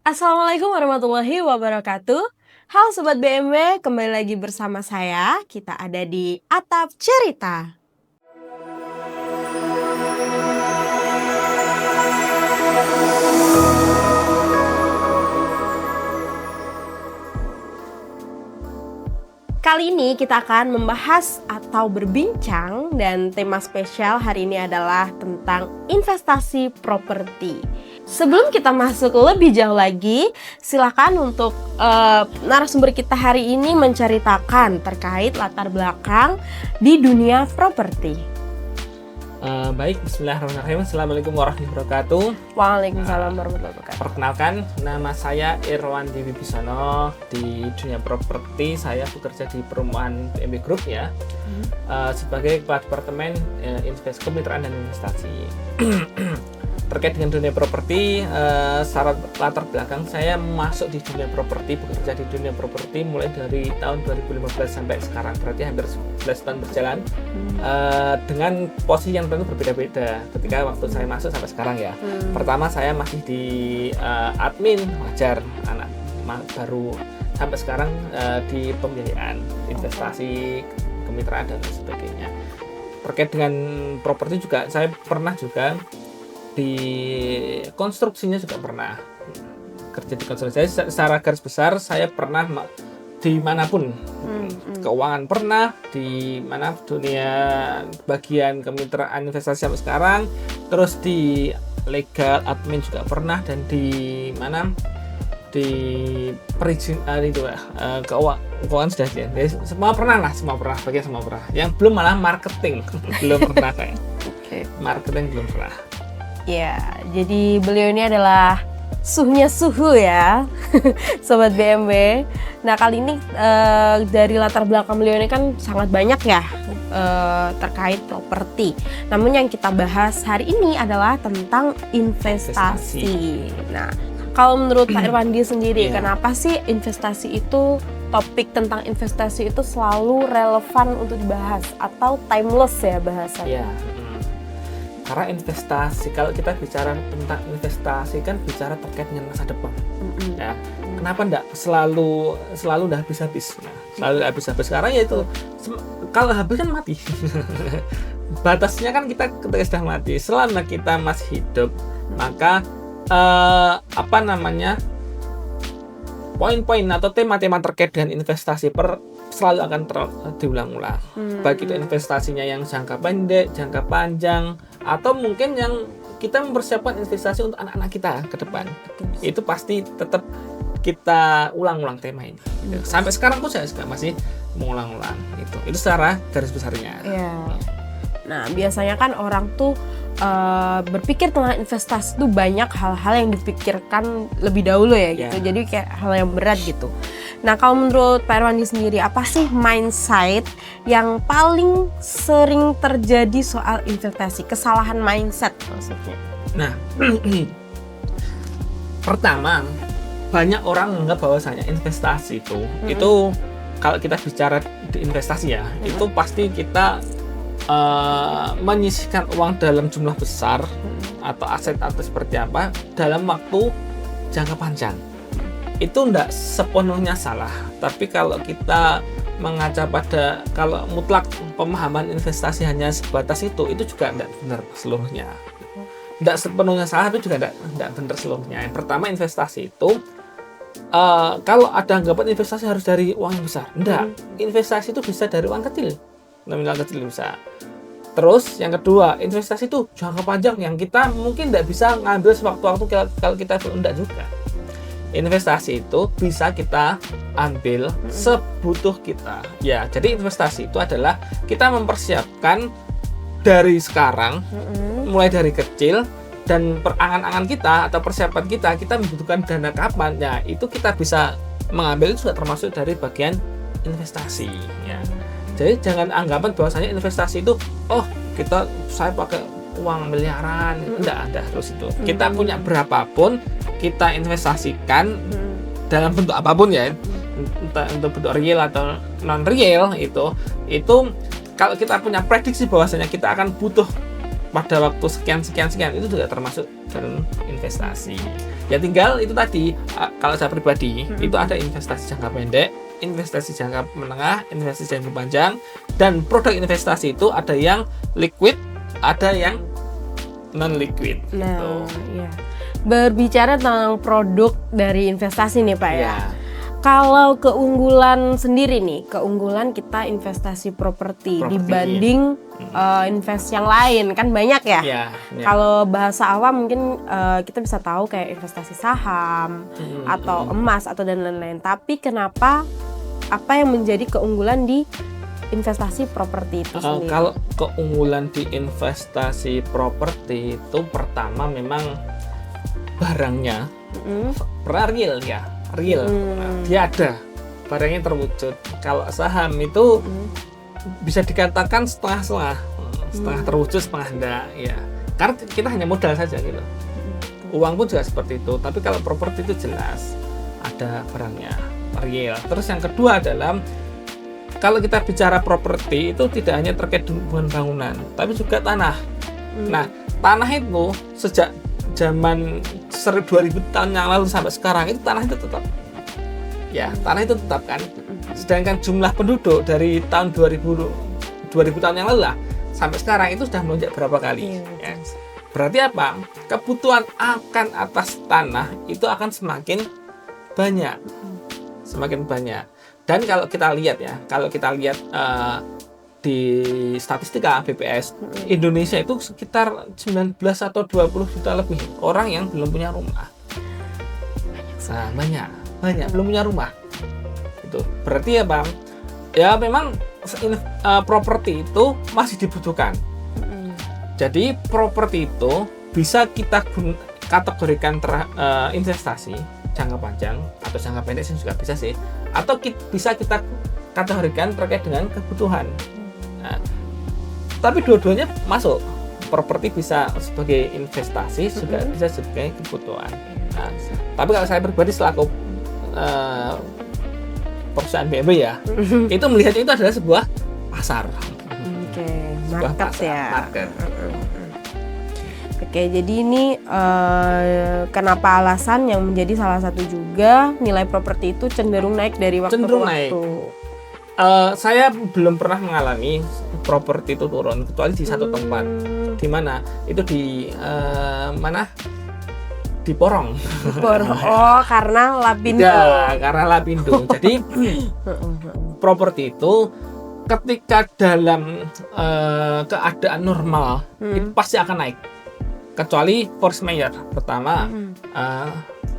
Assalamualaikum warahmatullahi wabarakatuh. Halo Sobat BMW, kembali lagi bersama saya. Kita ada di Atap Cerita. Kali ini kita akan membahas atau berbincang, dan tema spesial hari ini adalah tentang investasi properti. Sebelum kita masuk lebih jauh lagi, silakan untuk narasumber kita hari ini menceritakan terkait latar belakang di dunia properti. Baik, bismillahirrahmanirrahim. Assalamualaikum warahmatullahi wabarakatuh. Waalaikumsalam warahmatullahi wabarakatuh. Perkenalkan, nama saya Irwan Dewi Bisono. Di dunia properti, saya bekerja di perumahan BMW Group ya, sebagai Kepala Departemen Kemitraan dan Investasi. Terkait dengan dunia properti, syarat latar belakang saya masuk di dunia properti, bekerja di dunia properti mulai dari tahun 2015 sampai sekarang, berarti hampir 11 tahun berjalan, dengan posisi yang tentu berbeda-beda ketika waktu saya masuk sampai sekarang ya. Pertama saya masih di admin, wajar, anak baru, sampai sekarang di pembiayaan, investasi, kemitraan dan sebagainya. Terkait dengan properti juga saya pernah juga di konstruksinya, juga pernah kerja di konstruksi. Saya secara garis besar saya pernah dimanapun, keuangan pernah, di mana dunia bagian kemitraan investasi sampai sekarang, terus di legal admin juga pernah, dan di mana di perizinan itu keuangan sudah ya. Jadi, semua pernah, bagian semua pernah. Yang belum malah marketing belum pernah kayak. Marketing belum pernah. Ya, jadi beliau ini adalah suhunya suhu ya, Sobat BMW. Nah, kali ini dari latar belakang beliau ini kan sangat banyak ya terkait properti. Namun yang kita bahas hari ini adalah tentang investasi. Nah, kalau menurut Pak Irwandi sendiri, kenapa sih investasi itu, topik tentang investasi itu selalu relevan untuk dibahas atau timeless ya bahasanya? Karena investasi, kalau kita bicara tentang investasi kan bicara terkait dengan masa depan. Ya, kenapa enggak selalu udah habis-habis? Nah, selalu habis-habis sekarang ya itu, kalau habis kan mati. Batasnya kan kita ketika sudah mati. Selama kita masih hidup, maka poin-poin atau tema-tema terkait dengan investasi selalu akan diulang-ulang. Baik itu investasinya yang jangka pendek, jangka panjang, atau mungkin yang kita mempersiapkan investasi untuk anak-anak kita ke depan. Itu pasti tetap kita ulang-ulang tema ini. Sampai sekarang pun saya masih mengulang-ulang itu secara garis besarnya. Ya. Nah, biasanya kan orang tuh berpikir tentang investasi itu banyak hal-hal yang dipikirkan lebih dahulu ya gitu. Jadi kayak hal yang berat gitu. Nah, kalau menurut Pak Irwandi sendiri, apa sih mindset yang paling sering terjadi soal investasi? Kesalahan mindset maksudnya. Nah, pertama, banyak orang menganggap bahwasanya investasi itu kalau kita bicara di investasi ya, itu pasti kita menyisihkan uang dalam jumlah besar atau aset atau seperti apa dalam waktu jangka panjang. Itu tidak sepenuhnya salah, tapi kalau kita mengaca pada kalau mutlak pemahaman investasi hanya sebatas itu juga tidak benar seluruhnya. Tidak sepenuhnya salah, tapi juga tidak benar seluruhnya. Yang pertama, investasi itu kalau ada anggapan investasi harus dari uang yang besar, tidak. Investasi itu bisa dari uang kecil, nominal kecil bisa. Terus yang kedua, investasi itu jangka panjang yang kita mungkin tidak bisa ngambil sewaktu-waktu kalau kita tidak juga. Investasi itu bisa kita ambil sebutuh kita. Ya, jadi investasi itu adalah kita mempersiapkan dari sekarang, mulai dari kecil, dan perangan-angan kita atau persiapan kita membutuhkan dana kapan. Ya, itu kita bisa mengambil, itu sudah termasuk dari bagian investasi. Ya. Jadi jangan anggapan bahwasanya investasi itu, saya pakai uang miliaran, enggak ada terus itu. Kita punya berapapun, kita investasikan dalam bentuk apapun ya, entah untuk bentuk real atau non real, itu kalau kita punya prediksi bahwasanya kita akan butuh pada waktu sekian itu juga termasuk dalam investasi. Ya tinggal itu tadi, kalau saya pribadi itu ada investasi jangka pendek, investasi jangka menengah, investasi jangka panjang, dan produk investasi itu ada yang liquid, ada yang non liquid. Nah, gitu. ya. Berbicara tentang produk dari investasi nih Pak ya. Ya. Kalau keunggulan sendiri nih, keunggulan kita investasi properti dibanding invest yang lain kan banyak ya. Ya. Kalau bahasa awam mungkin kita bisa tahu kayak investasi saham atau emas atau dan lain-lain. Tapi kenapa apa yang menjadi keunggulan di investasi properti itu sendiri? Kalau keunggulan di investasi properti itu pertama memang barangnya real ya. Real, dia ada, barangnya terwujud. Kalau saham itu bisa dikatakan setengah-setengah, setengah terwujud, setengah enggak, ya. Karena kita hanya modal saja gitu. Uang pun juga seperti itu. Tapi kalau properti itu jelas ada barangnya, real. Terus yang kedua adalah kalau kita bicara properti itu tidak hanya terkait dengan bangunan, tapi juga tanah. Nah, tanah itu sejak zaman 2000 tahun yang lalu sampai sekarang itu tanah itu tetap tanah itu tetap kan, sedangkan jumlah penduduk dari tahun 2000 tahun yang lalu lah sampai sekarang itu sudah melonjak berapa kali ya. Berarti apa? Kebutuhan akan atas tanah itu akan semakin banyak, dan kalau kita lihat di statistika BPS, Indonesia itu sekitar 19 atau 20 juta lebih orang yang belum punya rumah. Banyak belum punya rumah. Itu berarti apa? Ya memang properti itu masih dibutuhkan. Jadi properti itu bisa kita kategorikan investasi jangka panjang atau jangka pendek juga bisa sih, atau bisa kita kategorikan terkait dengan kebutuhan. Nah, tapi dua-duanya masuk. Properti bisa sebagai investasi, juga bisa sebagai kebutuhan. Nah, tapi kalau saya pribadi selaku perusahaan BMW ya, itu melihatnya itu adalah sebuah pasar. Market ya. Oke, jadi ini kenapa alasan yang menjadi salah satu juga nilai properti itu cenderung naik dari waktu ke waktu. Saya belum pernah mengalami properti itu turun kecuali di satu tempat. Di mana? Itu di mana? Di Porong. Oh, karena Lapindo. Ya, karena Lapindo. Jadi properti itu ketika dalam keadaan normal itu pasti akan naik. Kecuali force majeure. Pertama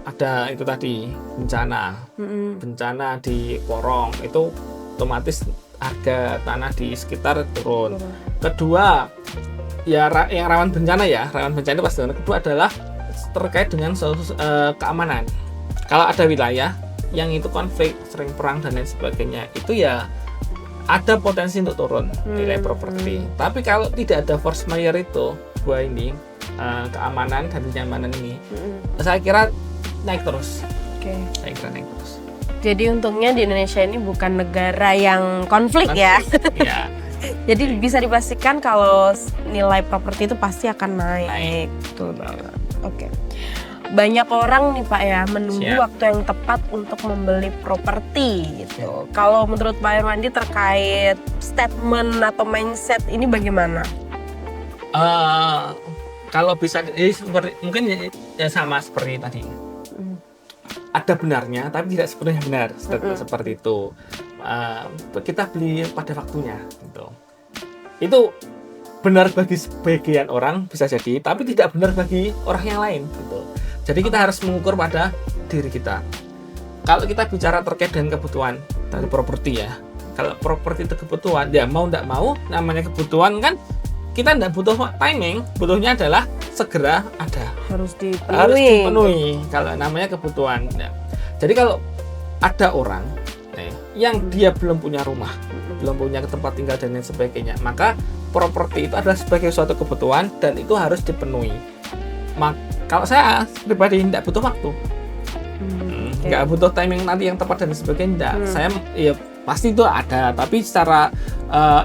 ada itu tadi bencana di Porong itu otomatis harga tanah di sekitar turun. Kedua, ya yang rawan bencana itu pasti. Kedua adalah terkait dengan keamanan. Kalau ada wilayah yang itu konflik, sering perang dan lain sebagainya, itu ya ada potensi untuk turun nilai properti. Tapi kalau tidak ada force majeure itu, dua ini keamanan dan kenyamanan ini, saya kira naik terus. Saya kira naik terus. Jadi untungnya di Indonesia ini bukan negara yang konflik ya. Ya. Jadi bisa dipastikan kalau nilai properti itu pasti akan naik. Betul banget. Oke. Banyak orang nih Pak ya menunggu waktu yang tepat untuk membeli properti gitu. Kalau menurut Pak Irwandi terkait statement atau mindset ini bagaimana? Kalau bisa mungkin ya sama seperti tadi. Ada benarnya, tapi tidak sepenuhnya benar. Seperti itu. Kita beli pada waktunya, gitu. Itu benar bagi sebagian orang bisa jadi, tapi tidak benar bagi orang yang lain, gitu. Jadi kita harus mengukur pada diri kita. Kalau kita bicara terkait dengan kebutuhan dari properti ya, kalau properti itu kebutuhan, ya mau tidak mau, namanya kebutuhan kan. Kita tidak butuh timing, butuhnya adalah segera ada. Harus dipenuhi. Kalau namanya kebutuhan. Ya. Jadi kalau ada orang yang dia belum punya rumah, belum punya tempat tinggal dan lain sebagainya, maka properti itu adalah sebagai suatu kebutuhan dan itu harus dipenuhi. Kalau saya pribadi tidak butuh waktu, nggak butuh timing nanti yang tepat dan sebagainya. Saya ya pasti itu ada, tapi secara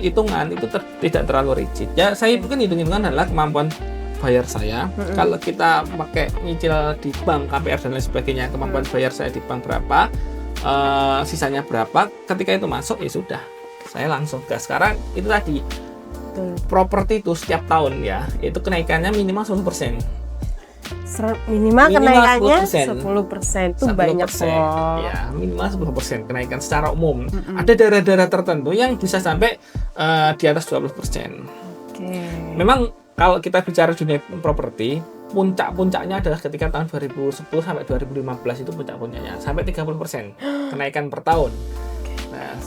hitungan itu tidak terlalu rigid. Ya saya mungkin hitungan adalah kemampuan bayar saya. Kalau kita pakai nyicil di bank, KPR dan lain sebagainya, kemampuan bayar saya di bank berapa, sisanya berapa, ketika itu masuk ya sudah, saya langsung gas. Sekarang itu tadi properti itu setiap tahun ya, itu kenaikannya minimal 10%. Minimal kenaikannya 10%. 10%. Itu banyak loh. Ya, minimal 10% kenaikan secara umum. Ada daerah-daerah tertentu yang bisa sampai di atas 20%. Memang kalau kita bicara dunia properti, puncak-puncaknya adalah ketika tahun 2010 sampai 2015 itu puncak-puncaknya sampai 30% kenaikan per tahun. Nah,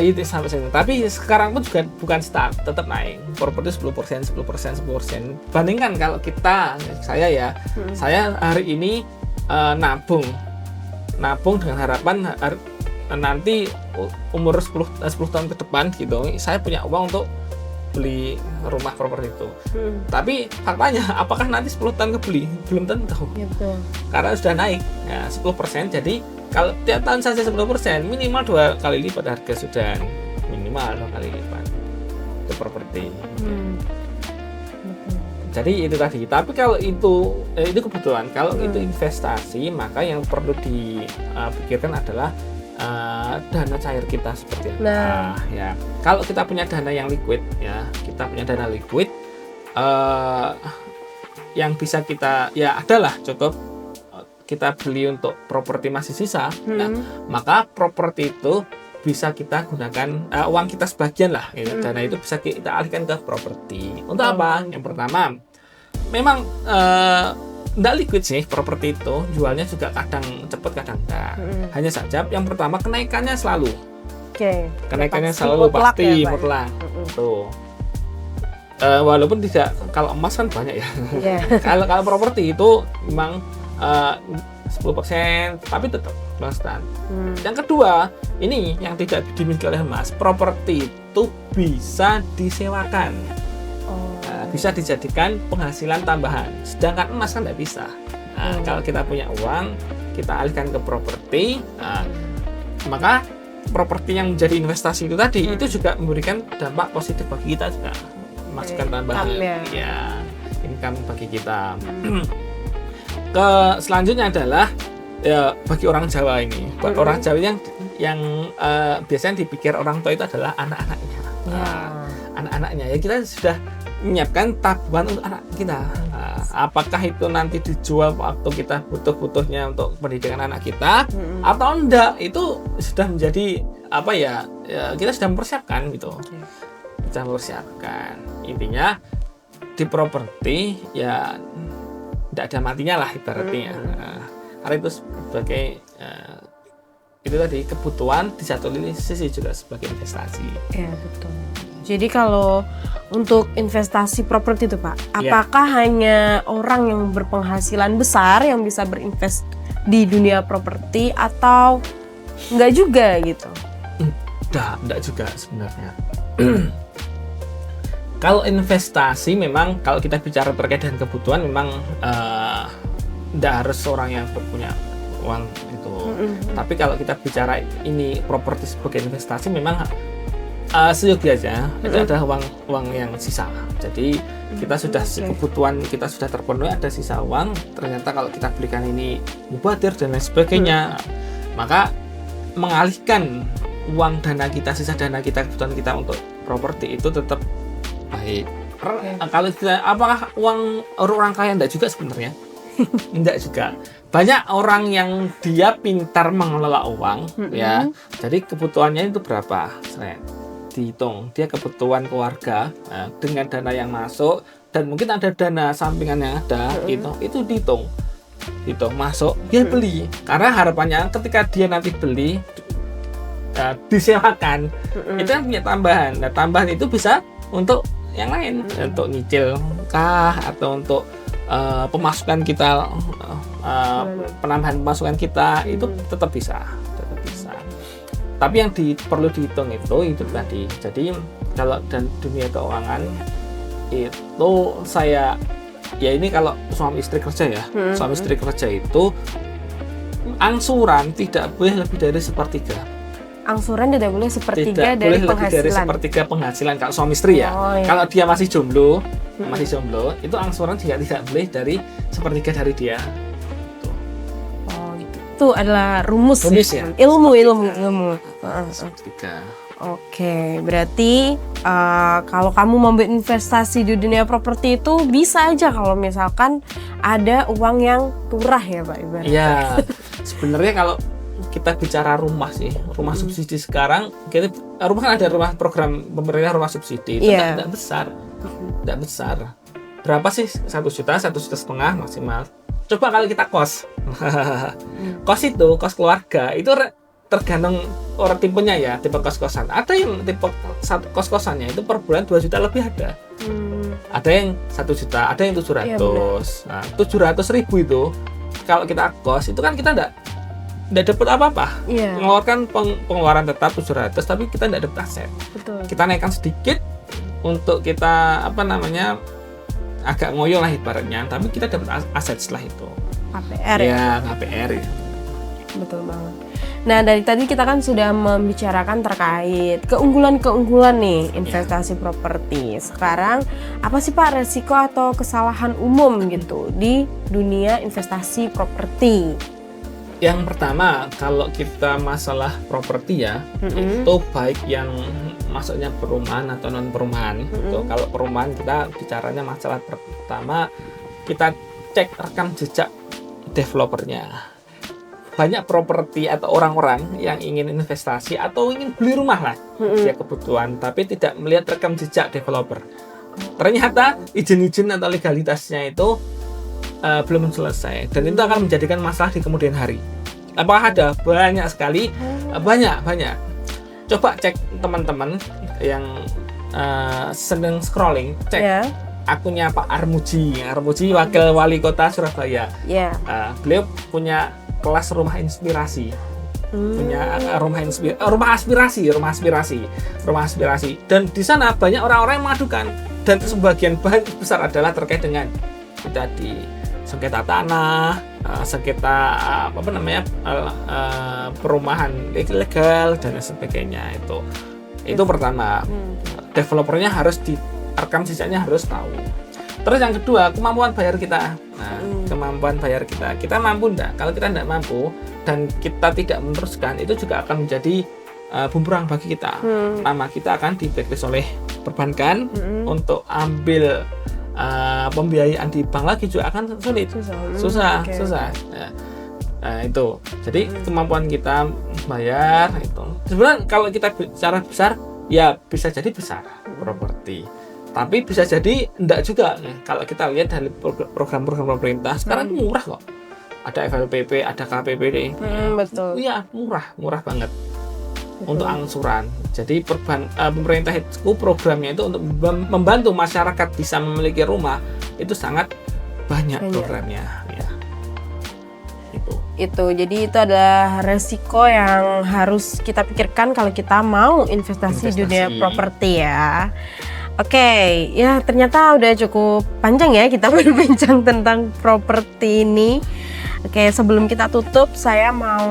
itu sampai sini. Tapi sekarang pun juga bukan start, tetap naik. Properti 10%. Bandingkan kalau saya hari ini nabung dengan harapan nanti umur 10 tahun ke depan gitu, saya punya uang untuk beli rumah properti itu. Tapi faktanya apakah nanti 10 tahun kebeli? Belum tentu. Ya, betul. Karena sudah naik ya 10%. Jadi kalau tiap tahun saja 10%, minimal 2 kali lipat harga sudah, minimal 2 kali lipat itu properti. Jadi itu tadi. Tapi kalau itu kebutuhan. Kalau itu investasi, maka yang perlu dipikirkan adalah dana cair kita seperti apa. Ya, kalau kita punya dana yang liquid, ya yang bisa kita adalah cukup kita beli untuk properti masih sisa. Nah, maka properti itu bisa kita gunakan uang kita sebagian lah. Dana itu bisa kita alihkan ke properti. Untuk apa? Yang pertama, memang nggak liquid sih properti itu, jualnya juga kadang cepat kadang enggak. Hanya saja yang pertama kenaikannya selalu. Kenaikannya selalu pasti mutlak. Tuh. Walaupun tidak, kalau emas kan banyak ya. Kalau properti itu memang 10%, tapi tetap konstan. Yang kedua, ini yang tidak dimiliki oleh emas, properti itu bisa disewakan. Bisa dijadikan penghasilan tambahan, sedangkan emas kan tidak bisa. Kalau kita punya uang, kita alihkan ke properti, maka properti yang menjadi investasi itu tadi itu juga memberikan dampak positif bagi kita juga, masukan tambahan, income bagi kita. Selanjutnya adalah bagi orang Jawa ini, buat orang Jawa yang biasanya dipikir orang tua itu adalah anak-anaknya. Anak-anaknya ya, kita sudah menyiapkan tabungan untuk anak kita. Apakah itu nanti dijual waktu kita butuh-butuhnya untuk pendidikan anak kita atau enggak, itu sudah menjadi kita sudah mempersiapkan gitu. Sudah mempersiapkan. Intinya di properti ya tidak ada matinya lah ibaratnya. Karena itu sebagai itu tadi kebutuhan, di satu sisi juga sebagai investasi. Ya, betul. Jadi kalau untuk investasi properti itu Pak, apakah hanya orang yang berpenghasilan besar yang bisa berinvest di dunia properti atau enggak juga gitu? Enggak juga sebenarnya. Kalau investasi memang, kalau kita bicara terkait dengan kebutuhan, memang enggak harus orang yang punya uang itu. Tapi kalau kita bicara ini properti sebagai investasi, memang seyogi aja, itu adalah uang yang sisa. Jadi kita sudah kebutuhan kita sudah terpenuhi, ada sisa uang. Ternyata kalau kita belikan ini mubazir dan lain sebagainya, maka mengalihkan uang dana kita, sisa dana kita, kebutuhan kita untuk properti itu tetap baik. Kalau kita, apakah uang orang kaya? Enggak juga sebenarnya. Enggak juga. Banyak orang yang dia pintar mengelola uang, ya. Jadi kebutuhannya itu berapa? Dihitung dia kebutuhan keluarga dengan dana yang masuk, dan mungkin ada dana sampingan yang ada, itu dihitung masuk, dia beli. Karena harapannya ketika dia nanti beli, disewakan, itu kan punya tambahan. Nah, tambahan itu bisa untuk yang lain, untuk nyicil kah, atau untuk pemasukan kita, penambahan pemasukan kita, itu tetap bisa. Tapi yang perlu dihitung itu tadi. Jadi kalau dan dunia keuangan itu ini kalau suami istri kerja ya, suami istri kerja itu angsuran tidak boleh lebih dari sepertiga. Angsuran tidak boleh sepertiga dari penghasilan. Sepertiga penghasilan kalau suami istri ya. Kalau dia masih jomblo, masih jomblo, itu angsuran juga tidak boleh dari sepertiga dari dia. Tuh. Oh, gitu. Itu adalah rumus Ya? ilmu. Sepertiga. Oke, berarti kalau kamu mau berinvestasi di dunia properti itu bisa aja kalau misalkan ada uang yang turah ya Pak ibaratnya. Iya, sebenarnya kalau kita bicara rumah sih, rumah subsidi sekarang, rumah kan ada rumah program pemerintah rumah subsidi, itu tidak besar. Berapa sih? 1 juta, 1,5 juta maksimal. Coba kalau kita kos, kos keluarga itu tergantung orang tipenya ya, tipe kos-kosan. Ada yang tipe kos-kosannya itu per bulan 2 juta lebih ada. Ada yang 1 juta, ada yang 700. Nah, 700.000 itu kalau kita kos itu kan kita enggak dapat apa-apa. Mengeluarkan pengeluaran tetap 700 tapi kita enggak dapat aset. Betul. Kita naikkan sedikit untuk kita agak ngoyo lah ibaratnya, tapi kita dapat aset setelah itu. KPR KPR ya. Betul banget. Nah, dari tadi kita kan sudah membicarakan terkait keunggulan-keunggulan nih investasi properti. Sekarang apa sih Pak resiko atau kesalahan umum gitu di dunia investasi properti? Yang pertama, kalau kita masalah properti ya, itu baik yang masuknya perumahan atau non perumahan. Kalau perumahan kita bicaranya masalah pertama, kita cek rekam jejak developernya. Banyak properti atau orang-orang yang ingin investasi atau ingin beli rumah lah, dia kebutuhan, tapi tidak melihat rekam jejak developer. Ternyata izin-izin atau legalitasnya itu belum selesai, dan itu akan menjadikan masalah di kemudian hari. Apakah ada? Banyak sekali, banyak. Coba cek teman-teman yang sedang scrolling, cek akunnya Pak Armuji wakil wali kota Surabaya. Beliau punya kelas rumah inspirasi, punya rumah aspirasi, dan di sana banyak orang-orang yang mengadukan, dan sebagian besar adalah terkait dengan tadi sengketa tanah, sengketa perumahan ilegal dan sebagainya. Itu pertama, developernya harus rekam jejaknya harus tahu. Terus yang kedua, kemampuan bayar kita. Kemampuan bayar kita mampu enggak? Kalau kita enggak mampu dan kita tidak meneruskan, itu juga akan menjadi bumerang bagi kita. Nama kita akan di-blacklist oleh perbankan, untuk ambil pembiayaan di bank lagi juga akan sulit, susah. Nah, itu. Jadi kemampuan kita bayar itu. Sebenarnya kalau kita bicara besar, ya bisa jadi besar properti. Tapi bisa jadi enggak juga. Kalau kita lihat dari program-program pemerintah sekarang murah kok. Ada FLPP, ada KPPD. Betul. Iya, murah banget. Betul. Untuk angsuran. Jadi pemerintah itu programnya itu untuk membantu masyarakat bisa memiliki rumah, itu sangat banyak programnya ya. Itu. Jadi itu adalah resiko yang harus kita pikirkan kalau kita mau investasi. Dunia properti ya. Oke, ya ternyata udah cukup panjang ya kita berbincang tentang properti ini. Oke, sebelum kita tutup, saya mau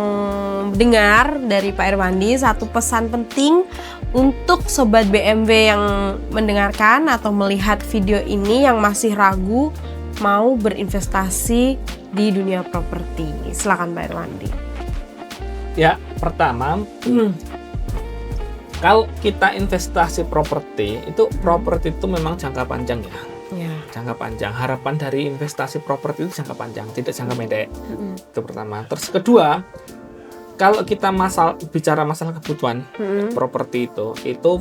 dengar dari Pak Irwandi satu pesan penting untuk Sobat BMW yang mendengarkan atau melihat video ini yang masih ragu mau berinvestasi di dunia properti. Silakan Pak Irwandi. Ya, pertama, kalau kita investasi properti itu memang jangka panjang ya. Jangka panjang. Harapan dari investasi properti itu jangka panjang, tidak jangka pendek. Itu pertama. Terus kedua, kalau kita bicara masalah kebutuhan properti itu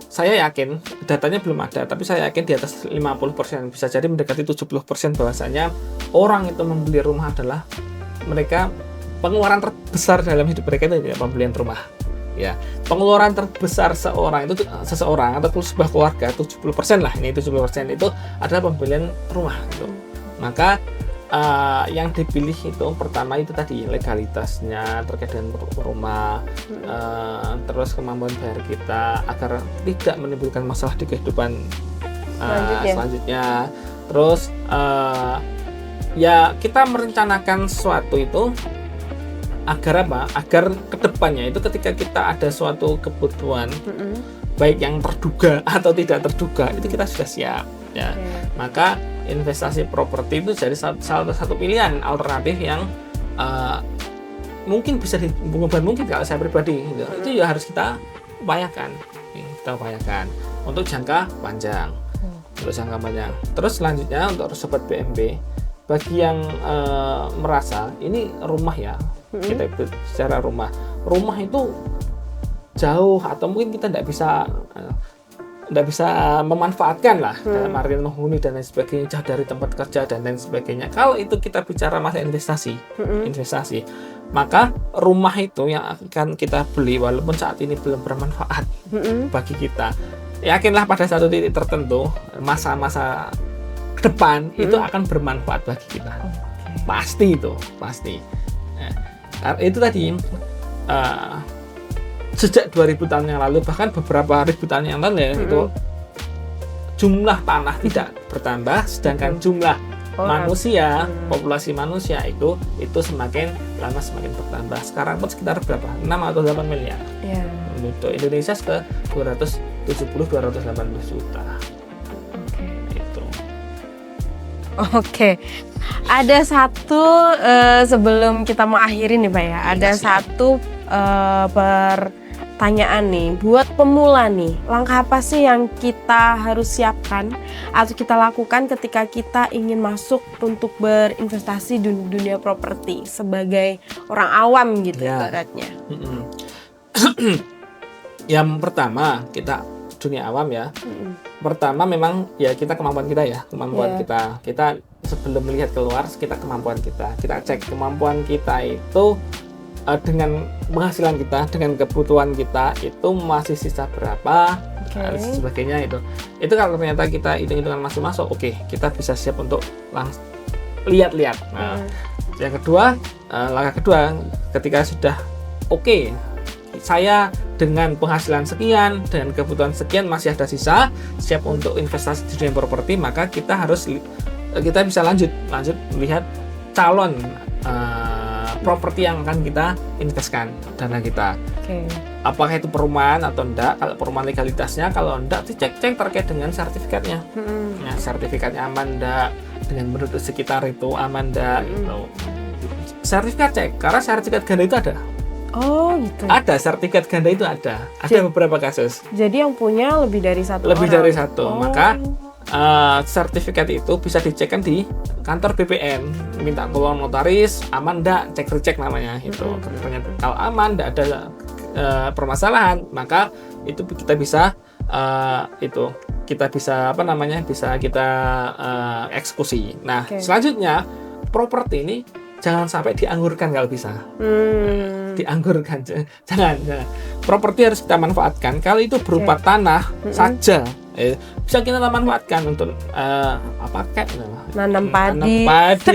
saya yakin, datanya belum ada, tapi saya yakin di atas 50%, bisa jadi mendekati 70% bahwasanya orang itu membeli rumah adalah mereka pengeluaran terbesar dalam hidup mereka itu adalah pembelian rumah. Ya, pengeluaran terbesar seseorang atau sebuah keluarga 70% lah, ini 70% itu adalah pembelian rumah gitu. Maka yang dipilih itu pertama itu tadi legalitasnya terkait dengan rumah, terus kemampuan bayar kita agar tidak menimbulkan masalah di kehidupan selanjutnya. Terus ya kita merencanakan sesuatu itu agar apa? Agar kedepannya itu ketika kita ada suatu kebutuhan, baik yang terduga atau tidak terduga, itu kita sudah siap. ya. Oke. Maka investasi properti itu jadi salah satu pilihan alternatif yang mungkin bisa bukan mungkin kalau saya pribadi gitu. Itu ya harus kita upayakan untuk jangka panjang. Untuk jangka panjang. Terus selanjutnya untuk sobat BMB, bagi yang merasa ini rumah ya, kita bicara rumah itu jauh atau mungkin kita tidak bisa memanfaatkan lah dalam artian menghuni dan lain sebagainya, jauh dari tempat kerja dan lain sebagainya. Kalau itu kita bicara masalah investasi, maka rumah itu yang akan kita beli walaupun saat ini belum bermanfaat bagi kita, yakinlah pada satu titik tertentu masa-masa ke depan itu akan bermanfaat bagi kita. Pasti. Nah, itu tadi sejak 2000 tahun yang lalu, bahkan beberapa ribu tahun yang lalu ya, itu jumlah tanah tidak bertambah, sedangkan jumlah manusia, populasi manusia itu semakin lama semakin bertambah. Sekarang pun sekitar berapa? 6 atau 8 miliar. Yeah. Untuk Indonesia sekitar 280 juta. Itu. Oke. Ada satu sebelum kita mengakhiri nih Pak ya, ada satu pertanyaan nih buat pemula nih. Langkah apa sih yang kita harus siapkan atau kita lakukan ketika kita ingin masuk untuk berinvestasi di dunia properti sebagai orang awam gitu ibaratnya? Yang pertama, kita dunia awam ya. Pertama memang ya kemampuan kita. Kita sebelum melihat keluar, kemampuan kita. Kita cek kemampuan kita itu dengan penghasilan kita, dengan kebutuhan kita itu masih sisa berapa, dan sebagainya itu kalau ternyata kita hitung-hitungan masuk, oke, kita bisa siap untuk langsung lihat-lihat. Nah, yang kedua, langkah kedua, ketika sudah oke, saya dengan penghasilan sekian, dengan kebutuhan sekian masih ada sisa, siap untuk investasi di dunia properti, maka kita bisa lanjut melihat calon properti yang akan kita investkan dana kita. Apakah itu perumahan atau enggak? Kalau perumahan legalitasnya, kalau enggak dicek terkait dengan sertifikatnya. Nah, sertifikatnya aman enggak? Dengan penduduk sekitar itu aman enggak? Gitu. Sertifikat cek, karena sertifikat ganda itu ada. Oh gitu. Ada sertifikat ganda itu ada. Ada beberapa kasus. Jadi yang punya lebih dari satu orang. Maka sertifikat itu bisa dicekkan di kantor BPN, minta tolong notaris aman enggak, cek namanya itu. Kalau aman, enggak ada permasalahan, maka itu kita bisa bisa kita eksekusi. Nah, selanjutnya properti ini jangan sampai dianggurkan kalau bisa. Dianggurkan jangan. Properti harus kita manfaatkan. Kalau itu berupa tanah saja, bisa kita manfaatkan untuk nanam padi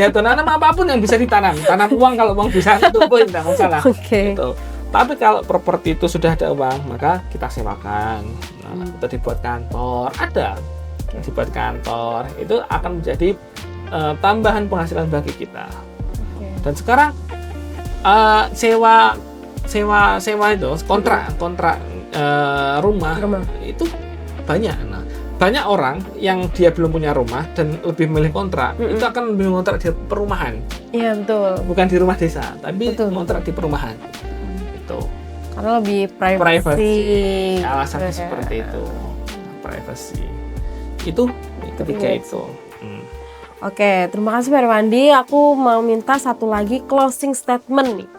atau nanam apapun yang bisa ditanam. Tanam uang kalau uang bisa, itu pun tidak masalah. Gitu. Tapi kalau properti itu sudah ada uang, maka kita sewakan. Atau dibuat kantor, dibuat kantor, itu akan menjadi tambahan penghasilan bagi kita. Dan sekarang sewa itu kontrak rumah itu banyak. Nah, banyak orang yang dia belum punya rumah dan lebih memilih kontrak, itu akan lebih kontrak di perumahan. Iya betul. Bukan di rumah desa, tapi kontrak di perumahan. Itu. Karena lebih privacy. Alasannya seperti itu. Privacy. Itu ketika itu. Oke, terima kasih Pak Irwandi. Aku mau minta satu lagi closing statement nih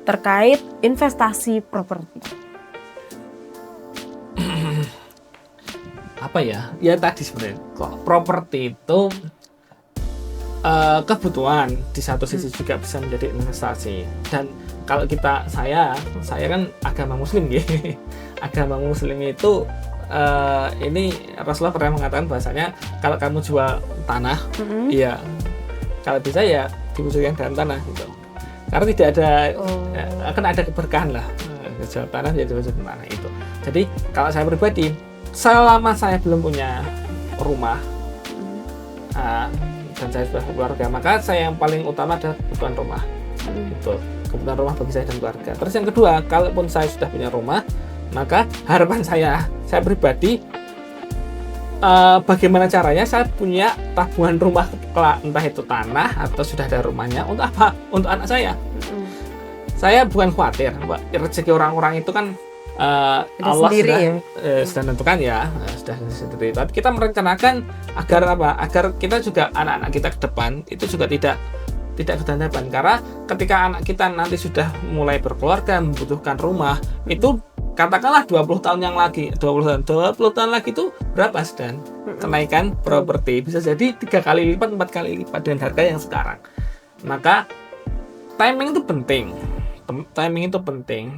terkait investasi properti. Apa ya? Ya tadi sebenarnya properti itu kebutuhan, di satu sisi juga bisa menjadi investasi. Dan kalau saya kan agama Muslim gitu. Agama Muslim itu ini Rasulullah pernah mengatakan bahasanya kalau kamu jual tanah, ya kalau bisa ya diwujudkan dalam tanah gitu. Karena tidak ada akan ada keberkahan lah. Jual tanah ya diwujudkan tanah itu. Jadi kalau saya pribadi, selama saya belum punya rumah dan saya sudah keluarga, maka saya yang paling utama adalah kebutuhan rumah. Itu kebutuhan rumah bagi saya dan keluarga. Terus yang kedua, kalaupun saya sudah punya rumah, maka harapan saya pribadi bagaimana caranya saya punya tabungan rumah, entah itu tanah atau sudah ada rumahnya, untuk apa? Untuk anak saya. Saya bukan khawatir, rezeki orang-orang itu kan Allah sendiri, sudah, ya? Sudah tentukan ya, sudah sendiri. Tapi kita merencanakan agar apa? Agar kita juga, anak-anak kita ke depan itu juga tidak kedandapan. Karena ketika anak kita nanti sudah mulai berkeluarga, membutuhkan rumah, itu katakanlah 20 tahun lagi itu berapa sedang kenaikan properti, bisa jadi 3 kali lipat, 4 kali lipat dengan harga yang sekarang. Maka timing itu penting.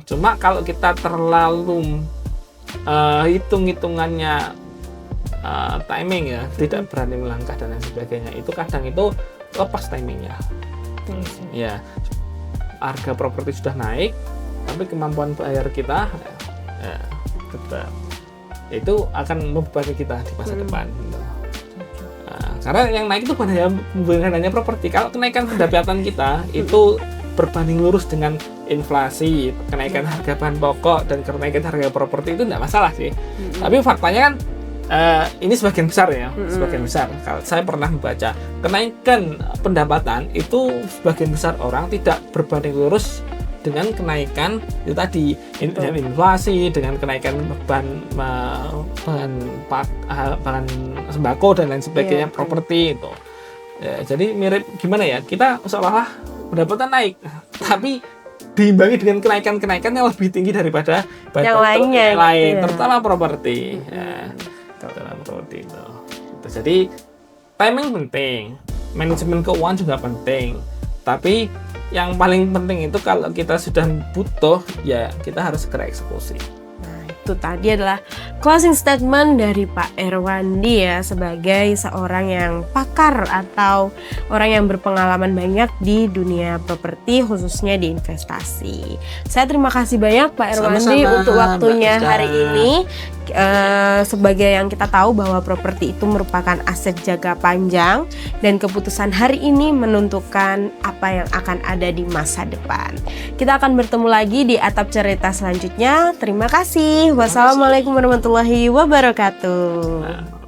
Cuma kalau kita terlalu hitung-hitungannya timing ya, tidak berani melangkah dan lain sebagainya, itu kadang itu lepas timingnya. Ya, harga properti sudah naik, tapi kemampuan bayar kita tetap itu akan membebani kita di masa depan. Karena yang naik itu bukan hanya properti. Kalau kenaikan pendapatan kita itu berbanding lurus dengan inflasi, kenaikan harga bahan pokok dan kenaikan harga properti, itu tidak masalah sih. Tapi faktanya kan ini sebagian besar ya, sebagian besar. Kalau saya pernah membaca, kenaikan pendapatan itu sebagian besar orang tidak berbanding lurus dengan kenaikan itu tadi, dengan inflasi, dengan kenaikan bahan sembako dan lain sebagainya, properti itu. Ya, jadi mirip gimana ya? Kita seolah-olah pendapatan naik, tapi diimbangi dengan kenaikan yang lebih tinggi daripada yang lainnya, terutama properti. Terutama properti itu. Jadi timing penting, manajemen keuangan juga penting, tapi yang paling penting itu kalau kita sudah butuh, ya kita harus segera eksekusi. Nah, itu tadi adalah closing statement dari Pak Erwandi ya, sebagai seorang yang pakar atau orang yang berpengalaman banyak di dunia properti, khususnya di investasi. Saya terima kasih banyak Pak Erwandi untuk waktunya hari ini. Sebagai yang kita tahu bahwa properti itu merupakan aset jangka panjang, dan keputusan hari ini menentukan apa yang akan ada di masa depan. Kita akan bertemu lagi di Atap Cerita selanjutnya. Terima kasih. Wassalamualaikum warahmatullahi wabarakatuh.